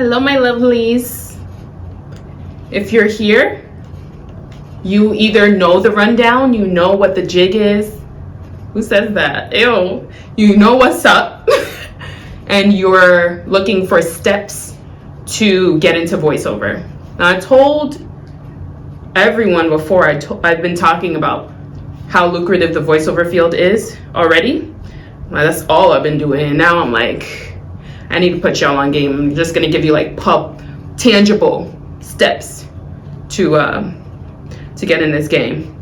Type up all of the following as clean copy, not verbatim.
Hello, my lovelies. If you're here, you either know the rundown, you know what the jig is. Who says that? Ew. You know what's up. And you're looking for steps to get into voiceover. Now, I told everyone before, I've been talking about how lucrative the voiceover field is already. Well, that's all I've been doing. And now I'm like, I need to put y'all on game. I'm just gonna give you like tangible steps to get in this game.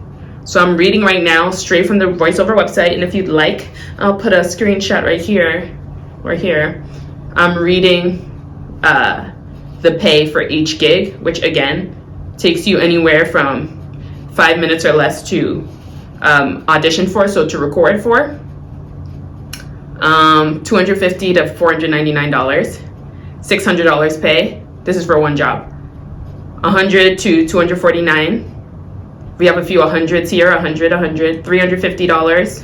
So I'm reading right now straight from the Voiceover website, and if you'd like, I'll put a screenshot right here or here. I'm reading the pay for each gig, which again takes you anywhere from 5 minutes or less to audition for, so to record for. $250 to $499, $600 pay. This is for one job. $100 to $249. We have a few hundreds here. $100, $350,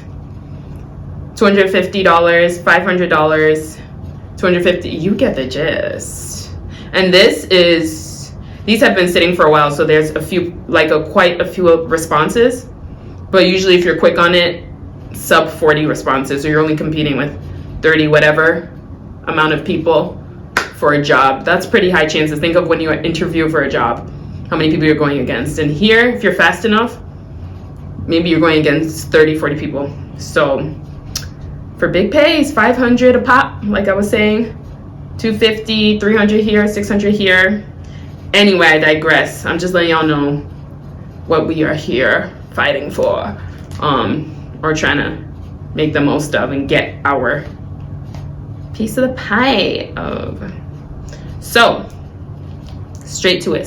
$250, $500, $250. You get the gist. And these have been sitting for a while, so there's quite a few responses. But usually, if you're quick on it, sub 40 responses, so you're only competing with 30 whatever amount of people for a job. That's pretty high chances. Think of when you interview for a job, how many people you're going against. And here, if you're fast enough, maybe you're going against 30, 40 people. So for big pays, 500 a pop, like I was saying, 250, 300 here, 600 here. Anyway, I digress. I'm just letting y'all know what we are here fighting for. Or trying to make the most of and get our piece of the pie of. So, straight to it.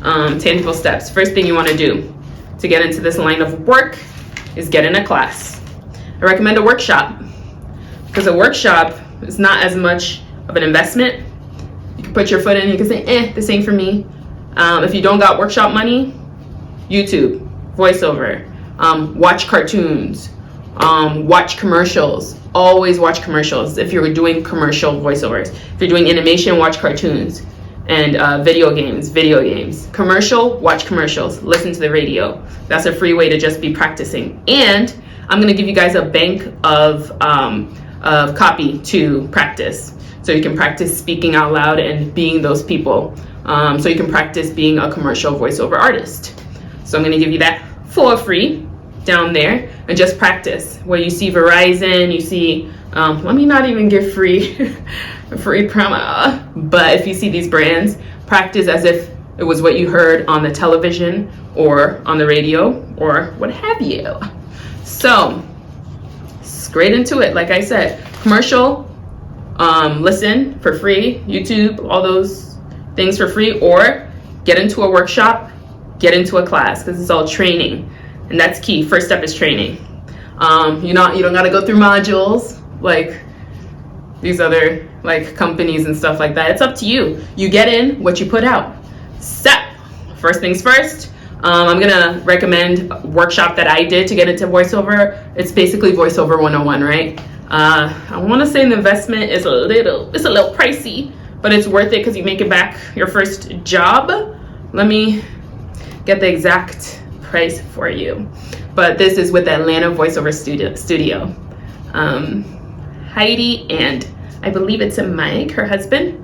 Tangible steps. First thing you want to do to get into this line of work is get in a class. I recommend a workshop, because a workshop is not as much of an investment. You can put your foot in, you can say, this ain't for me. If you don't got workshop money, YouTube, voiceover. Watch cartoons, watch commercials. Always watch commercials if you're doing commercial voiceovers. If you're doing animation, watch cartoons. And video games. Commercial, watch commercials. Listen to the radio. That's a free way to just be practicing. And I'm going to give you guys a bank of copy to practice. So you can practice speaking out loud and being those people. So you can practice being a commercial voiceover artist. So I'm going to give you that for free down there, and just practice. Where you see Verizon, you see, let me not even give free promo, but if you see these brands, practice as if it was what you heard on the television or on the radio or what have you. So straight into it. Like I said, commercial, listen for free, YouTube, all those things for free, or get into a workshop, get into a class, because it's all training. And that's key. First step is training. You don't got to go through modules like these other like companies and stuff like that. It's up to you. You get in what you put out. So first things first, I'm gonna recommend a workshop that I did to get into voiceover. It's basically voiceover 101, right? I want to say the investment is a little pricey, but it's worth it because you make it back your first job. Let me get the exact price for you, but this is with the Atlanta Voiceover Studio. Heidi and I believe it's a Mike, her husband.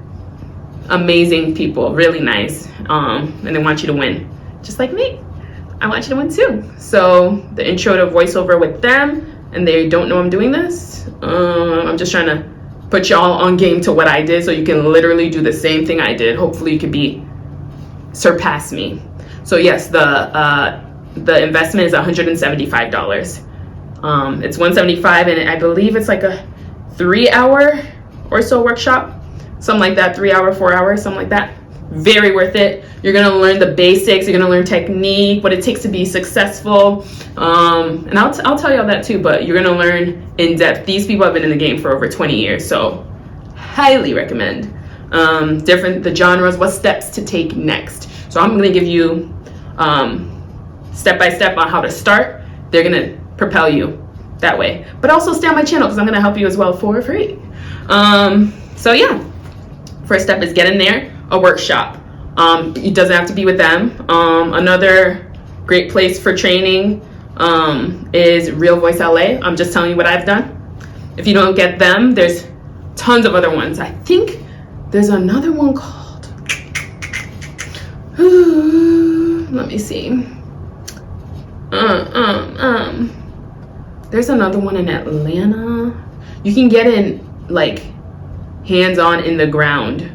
Amazing people, really nice, and they want you to win, just like me. I want you to win too. So the intro to voiceover with them, and they don't know I'm doing this. I'm just trying to put y'all on game to what I did, so you can literally do the same thing I did. Hopefully you could surpass me. So yes, the investment is $175. It's $175, and I believe it's like a 3-hour or so workshop, something like that. 3 hour, 4 hours, something like that. Very worth it. You're gonna learn the basics. You're gonna learn technique, what it takes to be successful. And I'll tell you all that too. But you're gonna learn in depth. These people have been in the game for over 20 years, so highly recommend. The genres, what steps to take next. So I'm gonna give you step by step on how to start. They're gonna propel you that way, but also stay on my channel because I'm gonna help you as well for free. So yeah, First step is get in there, a workshop. It doesn't have to be with them. Another great place for training is Real Voice LA. I'm just telling you what I've done. If you don't get them, there's tons of other ones. I think there's another one called, let me see. There's another one in Atlanta. You can get in like hands-on in the ground,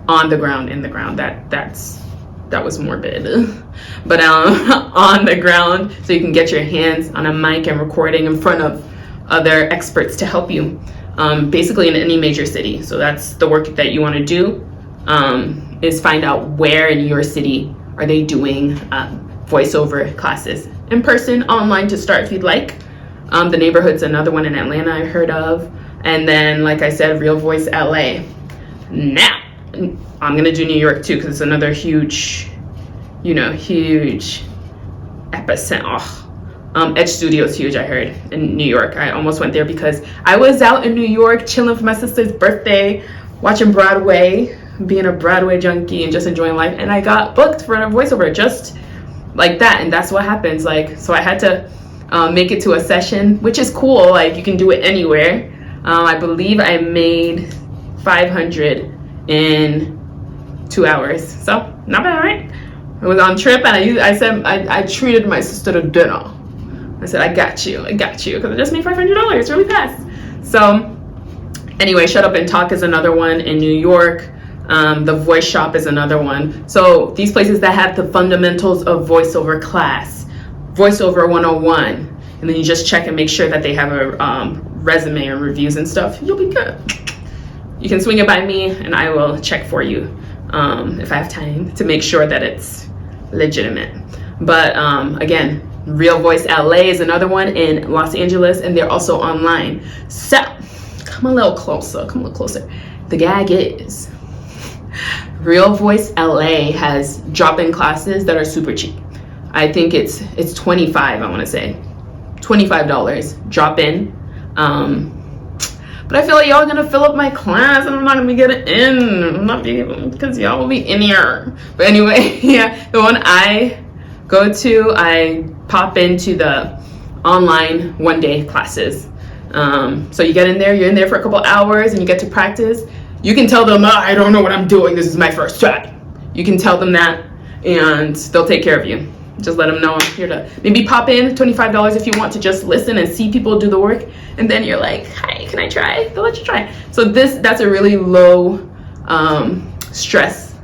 on the ground, in the ground. That was morbid, but on the ground, so you can get your hands on a mic and recording in front of other experts to help you, basically in any major city. So that's the work that you want to do, is find out where in your city are they doing voiceover classes, in person, online to start if you'd like. The Neighborhood's another one in Atlanta I heard of, and then like I said, Real Voice LA. Now I'm gonna do New York too, because it's another huge, huge epicenter. Edge Studio is huge, I heard, in New York. I almost went there because I was out in New York chilling for my sister's birthday, watching Broadway, being a Broadway junkie and just enjoying life, and I got booked for a voiceover just like that. And that's what happens. So I had to make it to a session, which is cool. Like, you can do it anywhere. I believe I made $500 in 2 hours, so not bad, right? I was on trip, and I said I treated my sister to dinner. I said, I got you, because I just made $500 really fast. So anyway, Shut Up and Talk is another one in New York. The Voice Shop is another one. So these places that have the fundamentals of voiceover class, voiceover 101, and then you just check and make sure that they have a resume and reviews and stuff. You'll be good. You can swing it by me and I will check for you if I have time to make sure that it's legitimate. But again, Real Voice LA is another one in Los Angeles, and they're also online. So come a little closer. The gag is Real Voice LA has drop-in classes that are super cheap. I think it's $25, I want to say $25 drop in. But I feel like y'all are gonna fill up my class and I'm not gonna be getting in. I'm not being, because y'all will be in here. But anyway, yeah, the one I go to, I pop into the online one-day classes. So you get in there, you're in there for a couple hours and you get to practice. You can tell them, I don't know what I'm doing, this is my first try. You can tell them that and they'll take care of you. Just let them know I'm here to maybe pop in, $25 if you want to just listen and see people do the work. And then you're like, hi, can I try? They'll let you try. So that's a really low stress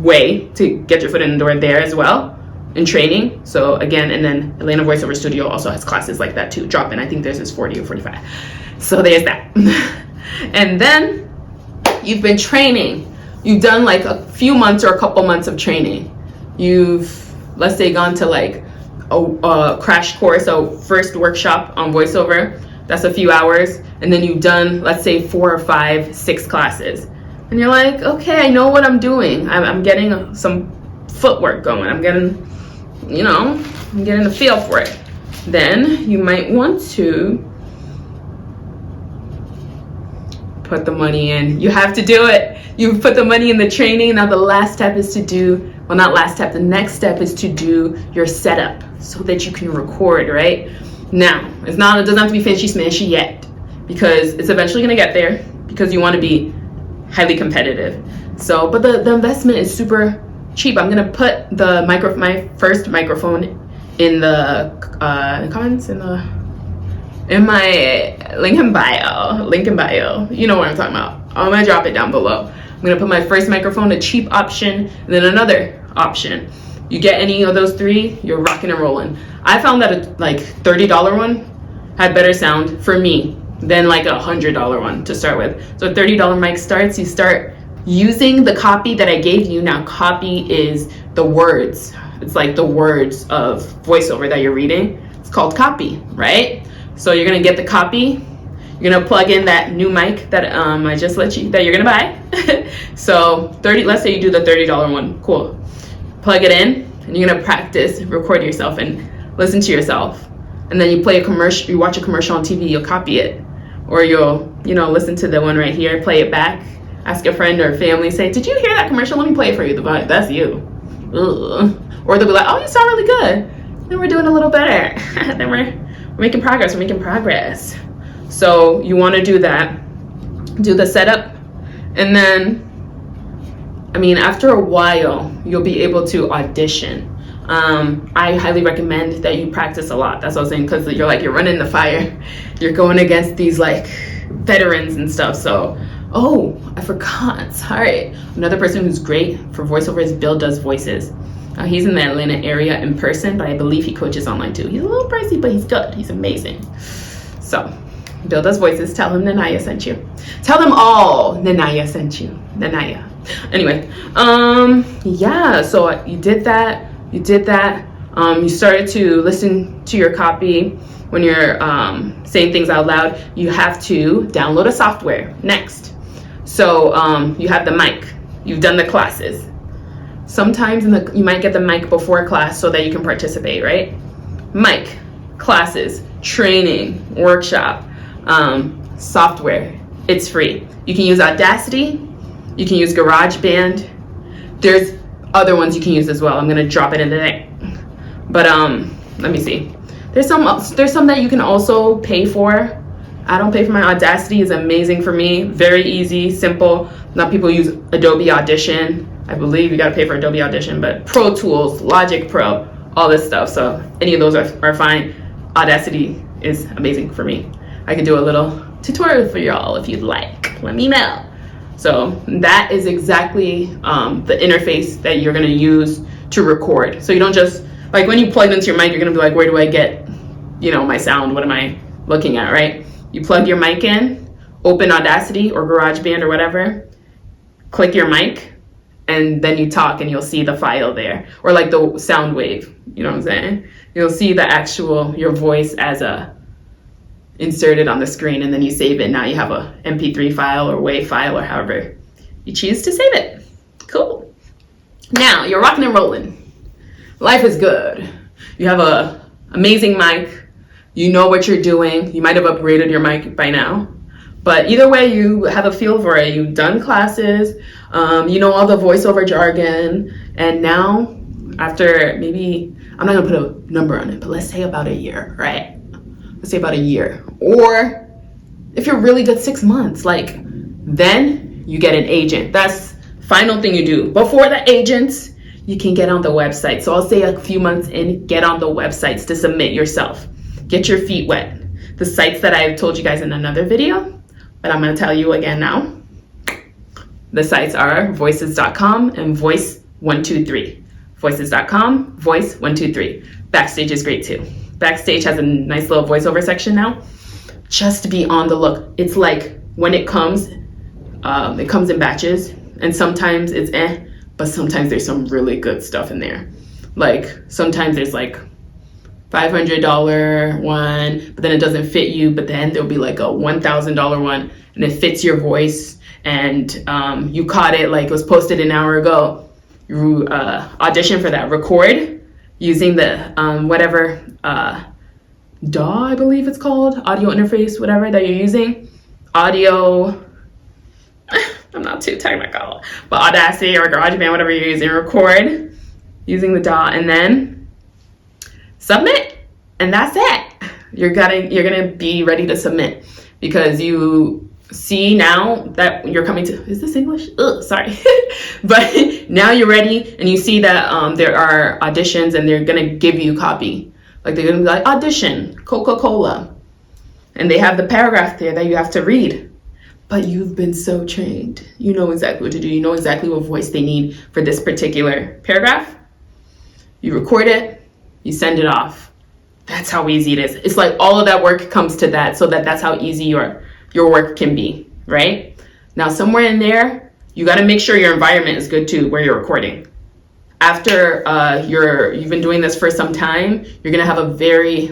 way to get your foot in the door there as well in training. So again, and then Atlanta Voiceover Studio also has classes like that too, drop in. I think theirs is 40 or 45. So there's that. And then you've been training. You've done like a few months or a couple months of training. You've, let's say, gone to like a crash course, so first workshop on voiceover, that's a few hours, and then you've done, let's say, 4 or 5, 6 classes, and you're like, okay, I know what I'm doing. I'm getting some footwork going. I'm getting a feel for it. Then you might want to put the money in. You have to do it. You put the money in the training. Now the last step is to do, well, not last step, the next step is to do your setup so that you can record, right? Now, it doesn't have to be fancy smashy yet, because it's eventually gonna get there, because you wanna be highly competitive. So, but the investment is super cheap. I'm gonna put my first microphone in the comments, in my link in bio. You know what I'm talking about. I'm gonna drop it down below. I'm gonna put my first microphone, a cheap option, and then another option. You get any of those 3, you're rocking and rolling. I found that a like $30 one had better sound for me than like a $100 one to start with. So a $30 mic starts, you start using the copy that I gave you. Now copy is the words. It's like the words of voiceover that you're reading. It's called copy, right? So you're gonna get the copy. You're gonna plug in that new mic that I just that you're gonna buy. So let's say you do the $30 one, cool. Plug it in, and you're gonna practice, record yourself and listen to yourself. And then you play a commercial, you watch a commercial on TV, you'll copy it. or you'll, you know, listen to the one right here, play it back, ask a friend or family, say, did you hear that commercial? Let me play it for you. They'll be like, that's you. Ugh. Or they'll be like, oh, you sound really good. Then we're doing a little better. Then we're making progress. We're making progress. So you want to do that. Do the setup. And then, I mean, after a while, you'll be able to audition. I highly recommend that you practice a lot. That's what I was saying, because you're running the fire. You're going against these like veterans and stuff. So, oh, I forgot. Sorry. Another person who's great for voiceover is Bill Does Voices. He's in the Atlanta area in person, but I believe he coaches online too. He's a little pricey, but he's good. He's amazing. So, Bill Does Voices. Tell him Nanaya sent you. Tell them all Nanaya sent you. Nanaya. Anyway, yeah. So you did that. You started to listen to your copy when you're saying things out loud. You have to download a software next. So you have the mic. You've done the classes. Sometimes you might get the mic before class so that you can participate, right? Mic, classes, training, workshop, software. It's free. You can use Audacity. You can use GarageBand. There's other ones you can use as well. I'm gonna drop it in there. But let me see. There's some that you can also pay for. I don't pay for my Audacity. It's amazing for me. Very easy, simple. Now people use Adobe Audition. I believe you gotta pay for Adobe Audition, but Pro Tools, Logic Pro, all this stuff. So any of those are fine. Audacity is amazing for me. I can do a little tutorial for y'all if you'd like. Let me know. So that is exactly the interface that you're gonna use to record. So you don't just, like when you plug into your mic, you're gonna be like, where do I get, you know, my sound? What am I looking at, right? You plug your mic in, open Audacity or GarageBand or whatever, click your mic, and then you talk and you'll see the file there. Or like the sound wave, you know what I'm saying? You'll see the actual, your voice as inserted on the screen, and then you save it. Now you have a MP3 file or WAV file or however you choose to save it. Cool. Now you're rocking and rolling. Life is good. You have a amazing mic. You know what you're doing. You might have upgraded your mic by now. But either way, you have a feel for it. You've done classes. You know all the voiceover jargon. And now, after maybe, I'm not going to put a number on it, but let's say about a year, right? Let's say about a year. Or if you're really good, 6 months. Like, then you get an agent. That's final thing you do. Before the agents, you can get on the website. So I'll say a few months in, get on the websites to submit yourself. Get your feet wet. The sites that I've told you guys in another video, but I'm going to tell you again now. The sites are voices.com and voice123. Voices.com, voice123. Backstage is great too. Backstage has a nice little voiceover section now. Just be on the look. It's like when it comes in batches, and sometimes it's but sometimes there's some really good stuff in there. Like sometimes there's like $500 one, but then it doesn't fit you, but then there'll be like a $1,000 one and it fits your voice, and you caught it, like it was posted an hour ago. You audition for that, record using the whatever DAW, I believe it's called, audio interface, whatever that you're using. Audio, I'm not too technical, but Audacity or GarageBand, whatever you're using, record using the DAW, and then submit, and that's it. You're gonna be ready to submit, because you see now that you're coming to, is this English? Ugh, sorry. But now you're ready, and you see that there are auditions, and they're gonna give you copy. Like they're gonna be like, audition, Coca-Cola. And they have the paragraph there that you have to read. But you've been so trained. You know exactly what to do. You know exactly what voice they need for this particular paragraph. You record it, you send it off. That's how easy it is. It's like all of that work comes to that, so that's how easy your work can be, right? Now, somewhere in there, you got to make sure your environment is good too, where you're recording. After you've been doing this for some time, you're gonna have a very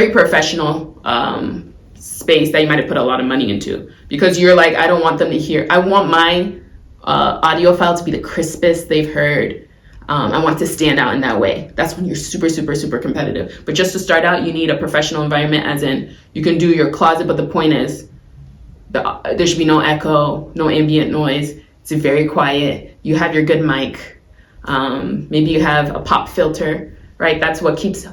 professional space that you might have put a lot of money into, because you're like, I don't want them to hear. I want my audio file to be the crispest they've heard. I want to stand out in that way. That's when you're super, super, super competitive. But just to start out, you need a professional environment, as in you can do your closet, but the point is there should be no echo, no ambient noise. It's very quiet. You have your good mic. Maybe you have a pop filter, right? That's what keeps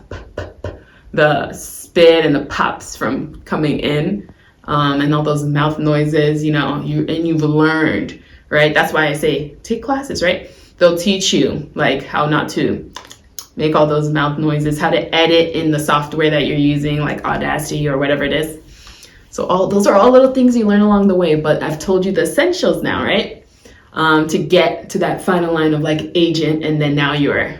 the spit and the pops from coming in, and all those mouth noises, you've learned, right? That's why I say take classes, right? They'll teach you like how not to make all those mouth noises, how to edit in the software that you're using, like Audacity or whatever it is. So those are all little things you learn along the way, but I've told you the essentials now, right? To get to that final line of like agent, and then now you're,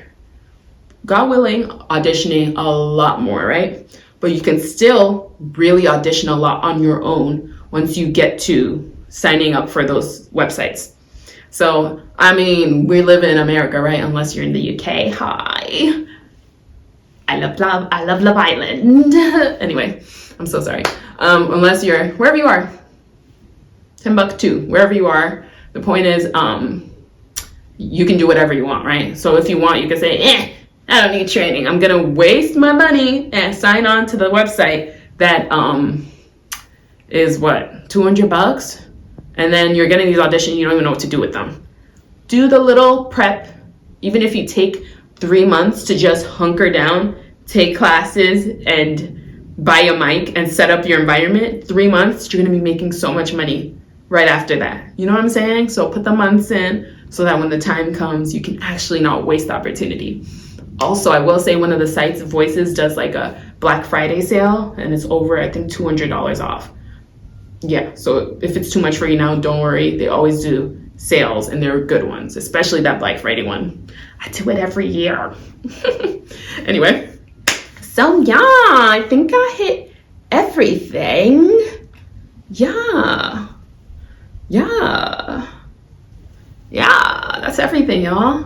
God willing, auditioning a lot more, right? But you can still really audition a lot on your own once you get to signing up for those websites. So, I mean, we live in America, right? Unless you're in the UK. Hi. I love Love Island. Anyway, I'm so sorry. Unless you're wherever you are, Timbuktu, wherever you are. The point is, you can do whatever you want, right? So if you want, you can say, I don't need training. I'm gonna waste my money and sign on to the website that is what, $200? And then you're getting these auditions, you don't even know what to do with them. Do the little prep, even if you take 3 months to just hunker down, take classes, and buy a mic and set up your environment. 3 months, you're gonna be making so much money right after that. You know what I'm saying? So put the months in so that when the time comes, you can actually not waste the opportunity. Also, I will say one of the sites, Voices, does like a Black Friday sale, and it's over, I think, $200 off. Yeah, so if it's too much for you now, don't worry. They always do sales, and they're good ones, especially that Black Friday one. I do it every year. Anyway, so yeah, I think I hit everything. Yeah, that's everything, y'all.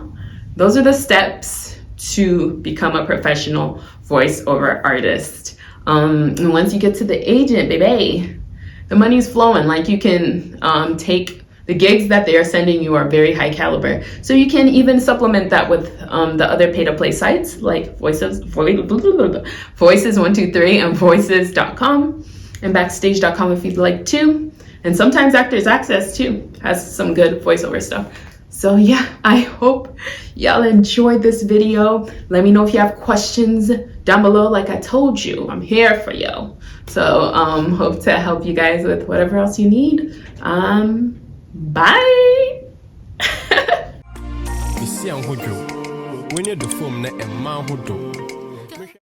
Those are the steps to become a professional voiceover artist. And once you get to the agent, baby, the money's flowing. Like, you can take the gigs that they are sending you are very high caliber. So you can even supplement that with the other pay-to-play sites like Voices123 and Voices.com and Backstage.com if you'd like to. And sometimes Actors Access too has some good voiceover stuff. So yeah, I hope y'all enjoyed this video. Let me know if you have questions down below. Like I told you, I'm here for you. So hope to help you guys with whatever else you need. Bye.